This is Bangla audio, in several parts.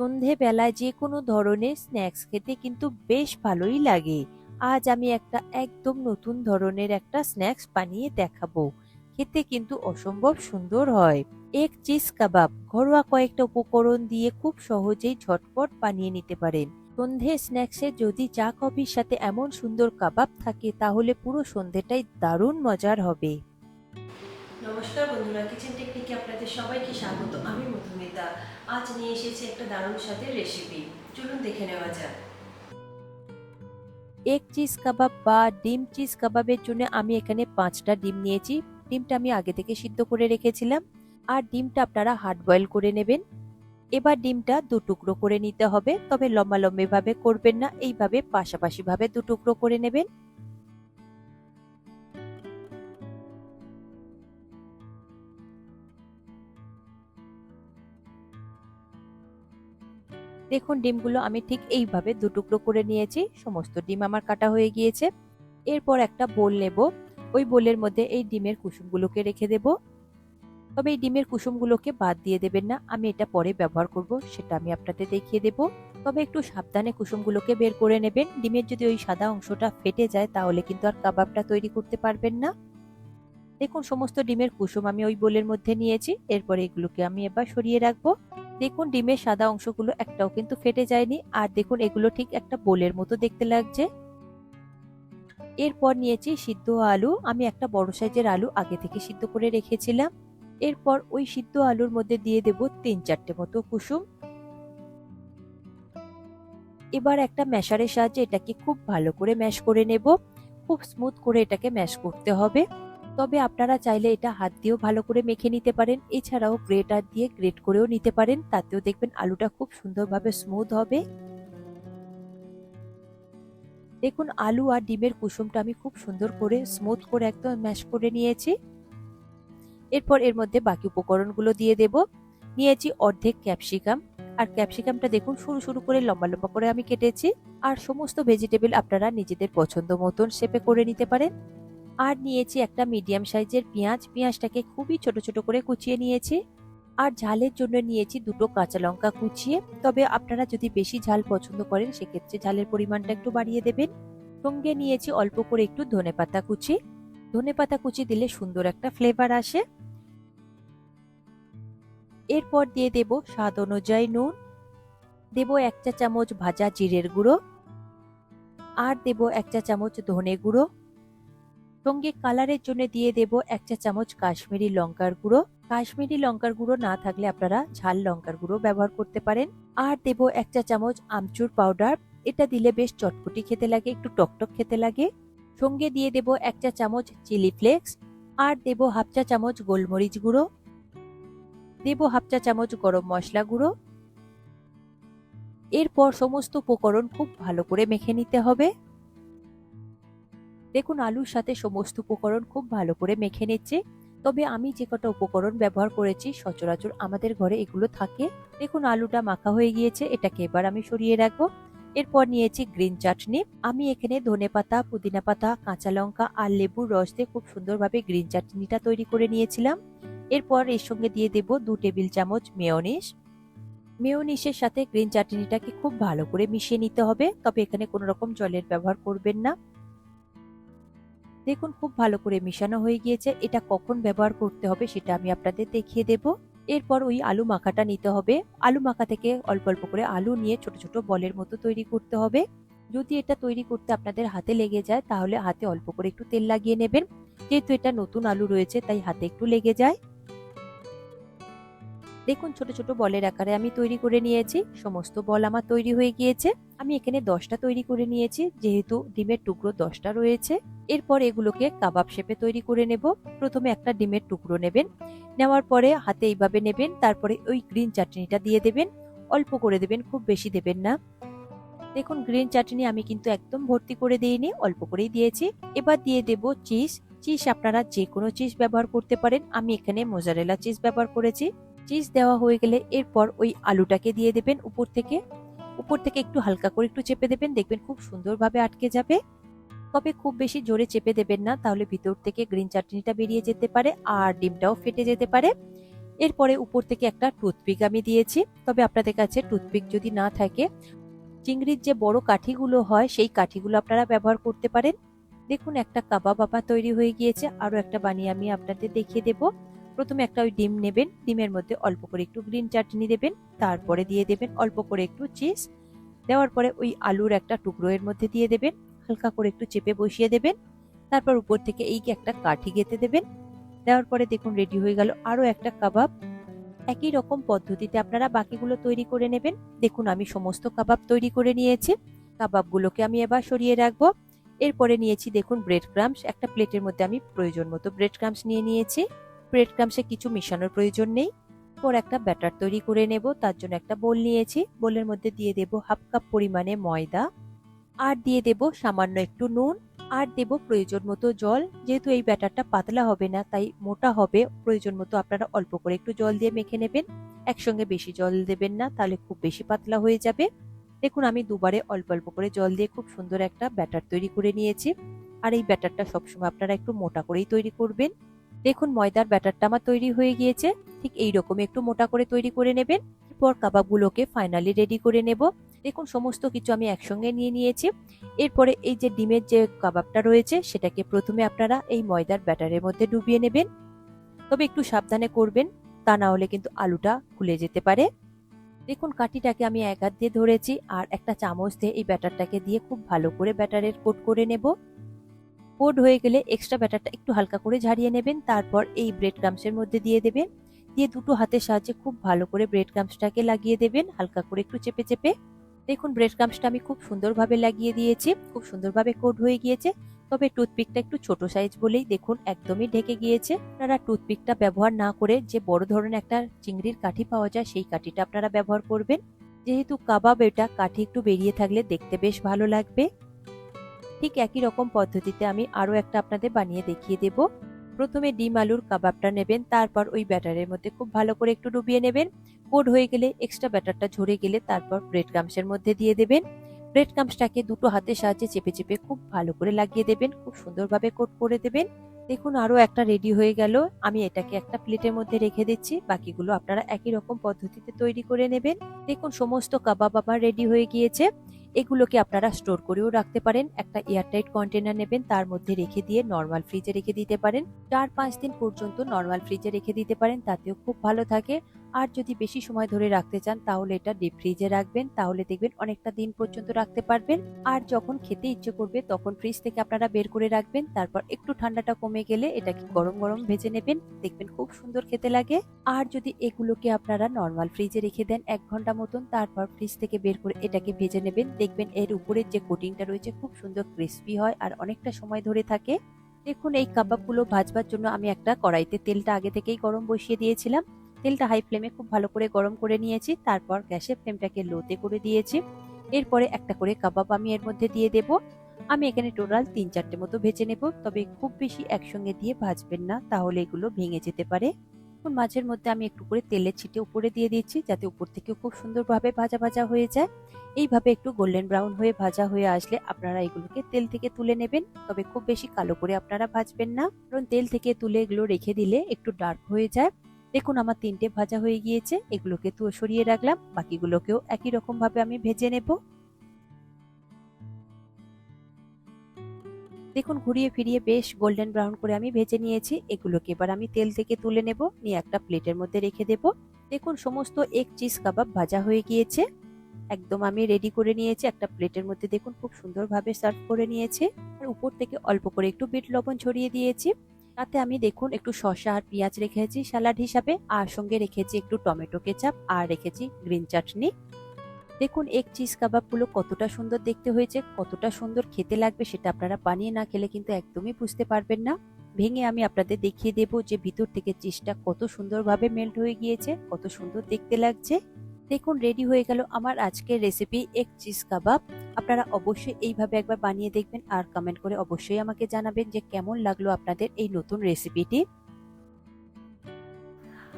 সন্ধেবেলায় যে কোনো ধরনের স্ন্যাক্স খেতে কিন্তু বেশ ভালোই লাগে। আজ আমি একটা একদম নতুন ধরনের একটা স্ন্যাক্স বানিয়ে দেখাবো। খেতে কিন্তু অসম্ভব সুন্দর হয়। এগ চিজ কাবাব ঘরোয়া কয়েকটা উপকরণ দিয়ে খুব সহজেই ঝটপট বানিয়ে নিতে পারেন। সন্ধে স্ন্যাক্সে যদি চা কফির সাথে এমন সুন্দর কাবাব থাকে তাহলে পুরো সন্ধেটাই দারুণ মজার হবে। নমস্কার বন্ধুরা, কিচেন টেকনিকে আপনাদের সবাইকে স্বাগত। আমি মধুমিতা। আজ নিয়ে এসেছি একটা দারুণ স্বাদের রেসিপি। চলুন দেখে নেওয়া যাক। এগ চিজ কাবাব বা ডিম চিজ কাবাবের জন্য আমি এখানে 5টা ডিম নিয়েছি। ডিমটা আমি আগে থেকে সিদ্ধ করে রেখেছিলাম। আর ডিমটা আপনারা হার্ড বয়েল করে নেবেন। এবার ডিমটা দু টুকরো করে নিতে হবে, তবে লম্বা লম্বি ভাবে করবেন না, এইভাবে পাশাপাশি ভাবে দু টুকরো করে নেবেন। দেখুন ডিমগুলো আমি ঠিক এইভাবে দু টুকরো করে নিয়েছি। সমস্ত ডিম আমার কাটা হয়ে গিয়েছে। এরপর একটা বোল নেব। ওই বোলের মধ্যে এই ডিমের কুসুমগুলোকে রেখে দেব। তবে এই ডিমের কুসুমগুলোকে বাদ দিয়ে দেবেন না, আমি এটা পরে ব্যবহার করব, সেটা আমি আপনাদের দেখিয়ে দেব। তবে একটু সাবধানে কুসুমগুলোকে বের করে নেবেন। ডিমের যদি ওই সাদা অংশটা ফেটে যায় তাহলে কিন্তু আর কাবাবটা তৈরি করতে পারবেন না। দেখুন সমস্ত ডিমের কুসুম আমি ওই বোলের মধ্যে নিয়েছি। এরপরে এগুলোকে আমি এবার সরিয়ে রাখবো। দেখুন ডিমের সাদা অংশগুলো একটাও কিন্তু ফেটে যায়নি। আর দেখুন এগুলো ঠিক একটা বোলের মতো দেখতে লাগছে। এরপর নিয়েছি সিদ্ধ আলু। আমি একটা বড় সাইজের আলু আগে থেকে সিদ্ধ করে রেখেছিলাম। এরপর ওই সিদ্ধ আলুর মধ্যে দিয়ে দেব 3-4টে মতো কুসুম। এবার একটা ম্যাশারের সাহায্যে এটাকে খুব ভালো করে ম্যাশ করে নেব। খুব স্মুথ করে এটাকে ম্যাশ করতে হবে। তবে আপনারা চাইলে এটা হাত দিয়েও ভালো করে মেখে নিতে পারেন, এছাড়াও গ্রেটার দিয়ে গ্রেট করেও নিতে পারেন, তাতেও দেখবেন আলুটা খুব সুন্দরভাবে স্মুথ হবে। দেখুন আলু আর ডিমের কুসুমটা আমি খুব সুন্দর করে স্মুথ করে একদম ম্যাশ করে নিয়েছি। এরপর এর মধ্যে বাকি উপকরণগুলো দিয়ে দেব। নিয়েছি অর্ধেক ক্যাপসিকাম। আর ক্যাপসিকামটা দেখুন সরু সরু করে লম্বা লম্বা করে আমি কেটেছি। আর সমস্ত ভেজিটেবল আপনারা নিজেদের পছন্দ মতন শেপে করে নিতে পারেন। আর নিয়েছি একটা মিডিয়াম সাইজের পেঁয়াজ। পেঁয়াজটাকে খুবই ছোট ছোট করে কুচিয়ে নিয়েছি। আর ঝালের জন্য নিয়েছি দুটো কাঁচা লঙ্কা কুচিয়ে। তবে আপনারা যদি বেশি ঝাল পছন্দ করেন সেক্ষেত্রে ঝালের পরিমাণটা একটু বাড়িয়ে দেবেন। সঙ্গে নিয়েছি অল্প করে একটু ধনেপাতা কুচি। ধনেপাতা কুচি দিলে সুন্দর একটা ফ্লেভার আসে। এরপর দিয়ে দেব স্বাদ অনুযায়ী নুন। দেব 1 চা চামচ ভাজা জিরের গুঁড়ো। আর দেব 1 চা চামচ ধনে গুঁড়ো। সঙ্গে কালারের জন্য দিয়ে দেব 1 চা চামচ কাশ্মীরি লঙ্কার গুঁড়ো। কাশ্মীরি লঙ্কার গুঁড়ো না থাকলে আপনারা ঝাল লঙ্কার গুঁড়ো ব্যবহার করতে পারেন। আর দেব 1 চা চামচ আমচুর পাউডার। এটা দিলে বেশ চটপটি খেতে লাগে, একটু টকটক খেতে লাগে। সঙ্গে দিয়ে দেব 1 চা চামচ চিলি ফ্লেক্স। আর দেব হাফ চা চামচ গোলমরিচ গুঁড়ো। দেব হাফ চা চামচ গরম মশলা গুঁড়ো। এরপর সমস্ত উপকরণ খুব ভালো করে মেখে নিতে হবে। দেখুন আলুর সাথে সমস্ত উপকরণ খুব ভালো করে মেখে নিচ্ছে। তবে আমি যে কটা উপকরণ ব্যবহার করেছি সচরাচর আমাদের ঘরে এগুলো থাকে। দেখুন আলুটা মাখা হয়ে গিয়েছে, এটাকে এবার আমি সরিয়ে রাখবো। এরপর নিয়েছি গ্রিন চাটনি। আমি এখানে ধনেপাতা, পুদিনা পাতা, কাঁচা লঙ্কা আর লেবুর রস দিয়ে খুব সুন্দরভাবে গ্রিন চাটনিটা তৈরি করে নিয়েছিলাম। এরপর এর সঙ্গে দিয়ে দেব 2 টেবিল চামচ মেয়োনিজ। মেয়োনিজের সাথে গ্রিন চাটনিটাকে খুব ভালো করে মিশিয়ে নিতে হবে, তবে এখানে কোনো রকম জলের ব্যবহার করবেন না। দেখুন খুব ভালো করে মিশানো হয়ে গিয়েছে। এটা কখন ব্যবহার করতে হবে সেটা আমি আপনাদের দেখিয়ে দেব। এরপর ওই আলু মাখাটা নিতে হবে। আলু মাখা থেকে অল্প অল্প করে আলু নিয়ে ছোট ছোট বলের মতো তৈরি করতে হবে। যদি এটা তৈরি করতে আপনাদের হাতে লেগে যায় তাহলে হাতে অল্প করে একটু তেল লাগিয়ে নেবেন। যেহেতু এটা নতুন আলু রয়েছে তাই হাতে একটু লেগে যায়। দেখুন ছোট ছোট বলের আকারে আমি তৈরি করে নিয়েছি। সমস্ত বল আমার তৈরি হয়ে গিয়েছে। আমি এখানে 10টা তৈরি করে নিয়েছি, যেহেতু ডিমের টুকরো 10টা রয়েছে। এরপর এগুলোকে কাবাব শেপে তৈরি করে নেব। প্রথমে একটা ডিমের টুকরো নেবেন। নেওয়ার পরে হাতে এইভাবে নেবেন, তারপরে ওই গ্রিন চাটনিটা দিয়ে দেবেন। অল্প করে দেবেন, খুব বেশি দেবেন না। দেখুন গ্রিন চাটনি আমি কিন্তু একদম ভর্তি করে দিইনি, অল্প করেই দিয়েছি। এবার দিয়ে দেব চিজ। চিজ আপনারা যে কোনো চিজ ব্যবহার করতে পারেন, আমি এখানে মোজারেলা চিজ ব্যবহার করেছি। চিজ দেওয়া হয়ে গেলে এরপর ওই আলুটাকে দিয়ে দেবেন উপর থেকে। উপর থেকে একটু হালকা করে একটু চেপে দেবেন, দেখবেন খুব সুন্দরভাবে আটকে যাবে। তবে খুব বেশি জোরে চেপে দেবেন না, তাহলে ভিতর থেকে গ্রিন চাটনিটা বেরিয়ে যেতে পারে আর ডিমটাও ফেটে যেতে পারে। এরপরে উপর থেকে একটা টুথপিক আমি দিয়েছি, তবে আপনাদের কাছে টুথপিক যদি না থাকে চিংড়ির যে বড় কাঠিগুলো হয় সেই কাঠিগুলো আপনারা ব্যবহার করতে পারেন। দেখুন একটা কাবাব আমার তৈরি হয়ে গিয়েছে, আরো একটা বানিয়ে আমি আপনাদের দেখিয়ে দেব। প্রথমে একটা ওই ডিম নেবেন, ডিমের মধ্যে অল্প করে একটু গ্রিন চাটনি দেবেন, তারপরে দিয়ে দেবেন অল্প করে একটু চিজ, দেওয়ার পরে ওই আলুর একটা টুকরো এর মধ্যে দিয়ে দেবেন, হালকা করে একটু চেপে বসিয়ে দেবেন, তারপর উপর থেকে এই একটা কাঠি গেঁথে দেবেন। দেওয়ার পরে দেখুন রেডি হয়ে গেল আরো একটা কাবাব। একই রকম পদ্ধতিতে আপনারা বাকিগুলো তৈরি করে নেবেন। দেখুন আমি সমস্ত কাবাব তৈরি করে নিয়েছি, কাবাবগুলোকে আমি এবার সরিয়ে রাখবো। এরপরে নিয়েছি দেখুন ব্রেড ক্রাম্পস, একটা প্লেটের মধ্যে আমি প্রয়োজন মতো ব্রেড ক্রাম্পস নিয়ে নিয়েছি। ব্রেড ক্রাম্পসে কিছু মেশানোর প্রয়োজন নেই। পর একটা ব্যাটার তৈরি করে নেব, তার জন্য একটা বোল নিয়েছি, বোলের মধ্যে দিয়ে দেব হাফ কাপ পরিমাণে ময়দা, আর দিয়ে দেব সামান্য একটু নুন, আর দেব প্রয়োজন মতো জল। যেহেতু এই ব্যাটারটা পাতলা হবে না তাই মোটা হবে, প্রয়োজন মতো আপনারা অল্প করে একটু জল দিয়ে মেখে নেবেন, একসঙ্গে বেশি জল দেবেন না, তাহলে খুব বেশি পাতলা হয়ে যাবে। দেখুন আমি দুবারে অল্প অল্প করে জল দিয়ে খুব সুন্দর একটা ব্যাটার তৈরি করে নিয়েছি। আর এই ব্যাটারটা সবসময় আপনারা একটু মোটা করেই তৈরি করবেন। দেখুন ময়দার ব্যাটারটা আমার তৈরি হয়ে গিয়েছে, ঠিক এই রকম একটু মোটা করে তৈরি করে নেবেন। এরপর কাবাবগুলোকে ফাইনালি রেডি করে নেব। দেখুন সমস্ত কিছু আমি একসঙ্গে নিয়ে নিয়েছি। এরপরে এই যে ডিমের যে কাবাবটা রয়েছে সেটাকে প্রথমে আপনারা এই ময়দার ব্যাটারের মধ্যে ডুবিয়ে নেবেন, তবে একটু সাবধানে করবেন, তা না হলে কিন্তু আলুটা খুলে যেতে পারে। দেখুন কাঠিটাকে আমি এক হাত দিয়ে ধরেছি, আর একটা চামচ দিয়ে এই ব্যাটারটাকে দিয়ে খুব ভালো করে ব্যাটারের কোট করে নেব। কোট হয়ে গেলে এক্সট্রা ব্যাটারটা একটু হালকা করে ঝাড়িয়ে নেবেন, তারপর এই ব্রেড ক্রাম্পসের মধ্যে দিয়ে দেবেন, দিয়ে দুটো হাতের সাহায্যে খুব ভালো করে ব্রেড ক্রাম্পসটাকে লাগিয়ে দেবেন, হালকা করে একটু চেপে চেপে। দেখুন ব্রেড ক্রাম্পসটা আমি খুব সুন্দরভাবে লাগিয়ে দিয়েছি, খুব সুন্দরভাবে কোট হয়ে গিয়েছে। তবে টুথপিকটা একটু ছোট সাইজ বলেই দেখুন একদমই ঢেকে গিয়েছে। আপনারা টুথপিকটা ব্যবহার না করে যে বড় ধরনের একটা চিংড়ির কাঠি পাওয়া যায় সেই কাঠিটা আপনারা ব্যবহার করবেন, যেহেতু কাবাব এটা কাঠি একটু বেরিয়ে থাকলে দেখতে বেশ ভালো লাগবে। ঠিক একই রকম পদ্ধতিতে আমি আরো একটা আপনাদের বানিয়ে দেখিয়ে দেব। প্রথমে ডিম আলুর কাবাবটা নেবেন, তারপর ওই ব্যাটারের মধ্যে খুব ভালো করে একটু ডুবিয়ে নেবেন। কোট হয়ে গেলে এক্সট্রা ব্যাটারটা ঝরে গেলে তারপর ব্রেড ক্রাম্পসের মধ্যে দিয়ে দেবেন। ব্রেড ক্রাম্পসটাকে দুটো হাতের সাহায্যে চেপে চেপে খুব ভালো করে লাগিয়ে দেবেন, খুব সুন্দরভাবে কোট করে দেবেন। দেখুন আরো একটা রেডি হয়ে গেল, আমি এটাকে একটা প্লেটের মধ্যে রেখে দিচ্ছি, বাকিগুলো আপনারা একই রকম পদ্ধতিতে তৈরি করে নেবেন। দেখুন সমস্ত কাবাব আমার রেডি হয়ে গিয়েছে। এগুলোকে আপনারা স্টোর করেও রাখতে পারেন, একটা এয়ারটাইট কন্টেনার নেবেন, তার মধ্যে রেখে দিয়ে নর্মাল ফ্রিজে রেখে দিতে পারেন। 4-5 দিন পর্যন্ত নর্মাল ফ্রিজে রেখে দিতে পারেন, তাতেও খুব ভালো থাকে। আর যদি বেশি সময় ধরে রাখতে চান তাহলে এটা ডিপ ফ্রিজে রাখবেন, তাহলে দেখবেন অনেকটা দিন পর্যন্ত রাখতে পারবেন। আর যখন খেতে ইচ্ছে করবে তখন ফ্রিজ থেকে আপনারা বের করে রাখবেন, তারপর একটু ঠান্ডাটা কমে গেলে এটাকে গরম গরম ভেজে নেবেন, দেখবেন খুব সুন্দর খেতে লাগে। আর যদি এগুলোকে আপনারা নর্মাল ফ্রিজে রেখে দেন 1 ঘন্টা মতন, তারপর ফ্রিজ থেকে বের করে এটাকে ভেজে নেবেন, দেখবেন এর উপরের যে কোটিংটা রয়েছে খুব সুন্দর ক্রিস্পি হয় আর অনেকটা সময় ধরে থাকে। দেখুন এই কাবাবগুলো ভাজবার জন্য আমি একটা কড়াইতে তেলটা আগে থেকেই গরম বসিয়ে দিয়েছিলাম, তেলটা হাই ফ্লেমে খুব ভালো করে গরম করে নিয়েছি, তারপর গ্যাসের ফ্লেমটাকে লোতে করে দিয়েছি। এরপরে একটা করে কাবাব আমি এর মধ্যে দিয়ে দেব। আমি এখানে টোটাল 3-4টে মতো ভেজে নেব, তবে খুব বেশি একসঙ্গে দিয়ে ভাজবেন না, তাহলে এগুলো ভেঙে যেতে পারে। এখন মাঝের মধ্যে আমি একটু করে তেলের ছিটে উপরে দিয়ে দিচ্ছি, যাতে উপর থেকেও খুব সুন্দরভাবে ভাজা ভাজা হয়ে যায়। এইভাবে একটু গোল্ডেন ব্রাউন হয়ে ভাজা হয়ে আসলে আপনারা এগুলোকে তেল থেকে তুলে নেবেন, তবে খুব বেশি কালো করে আপনারা ভাজবেন না, কারণ তেল থেকে তুলে এগুলো রেখে দিলে একটু ডার্ক হয়ে যায়। দেখুন আমার 3টে ভাজা হয়ে গিয়েছে, এগুলোকে তো সরিয়ে রাখলাম, বাকিগুলোকেও একই রকম ভাবে আমি ভেজে নেব। দেখুন ঘুরিয়ে ফিরিয়ে বেশ গোল্ডেন ব্রাউন করে আমি ভেজে নিয়েছি, এগুলোকে এবার আমি তেল থেকে তুলে নেব, নিয়ে একটা প্লেটের মধ্যে রেখে দেব। দেখুন সমস্ত এগ চিজ কাবাব ভাজা হয়ে গিয়েছে, একদম আমি রেডি করে নিয়েছি একটা প্লেটের মধ্যে, দেখুন খুব সুন্দরভাবে সার্ভ করে নিয়েছি। আর উপর থেকে অল্প করে একটু বিট লবণ ছড়িয়ে দিয়েছি, তাতে আমি দেখুন একটু শসা আর পেঁয়াজ রেখেছি স্যালাড হিসাবে, আর সঙ্গে রেখেছি একটু টমেটো কেচাপ, আর রেখেছি গ্রিন চাটনি। দেখুন এগ চিজ কাবাবগুলো কতটা সুন্দর দেখতে হয়েছে, কতটা সুন্দর খেতে লাগবে সেটা আপনারা বানিয়ে না খেলে কিন্তু একদমই বুঝতে পারবেন না। ভেঙে আমি আপনাদের দেখিয়ে দেব যে ভিতর থেকে চিজটা কত সুন্দরভাবে মেল্ট হয়ে গিয়েছে, কত সুন্দর দেখতে লাগছে। দেখুন রেডি হয়ে গেল আমার আজকের রেসিপি এগ চিজ কাবাব। আপনারা অবশ্যই এইভাবে একবার বানিয়ে দেখবেন, আর কমেন্ট করে অবশ্যই আমাকে জানাবেন যে কেমন লাগলো আপনাদের এই নতুন রেসিপিটি।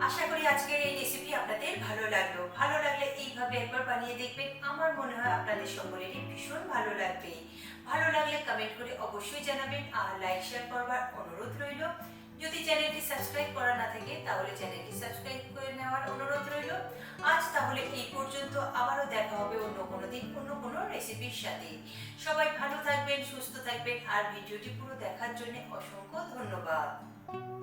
আশা করি আজকের এই রেসিপি আপনাদের ভালো লাগলো। ভালো লাগলে এইভাবে একবার বানিয়ে দেখবেন, আমার মনে হয় আপনাদের সকলেরই ভীষণ ভালো লাগবে। ভালো লাগলে কমেন্ট করে অবশ্যই জানাবেন, আর লাইক শেয়ার করবার অনুরোধ রইল। যদি চ্যানেলটি সাবস্ক্রাইব করা না থাকে তাহলে চ্যানেলটি সাবস্ক্রাইব করে নেওয়ার অনুরোধ রইল। আজ তাহলে এই পর্যন্ত, আবারও দেখা হবে অন্য কোনো দিন অন্য কোনো রেসিপির সাথে। সবাই ভালো থাকবেন, সুস্থ থাকবেন, আর ভিডিওটি পুরো দেখার জন্য অসংখ্য ধন্যবাদ।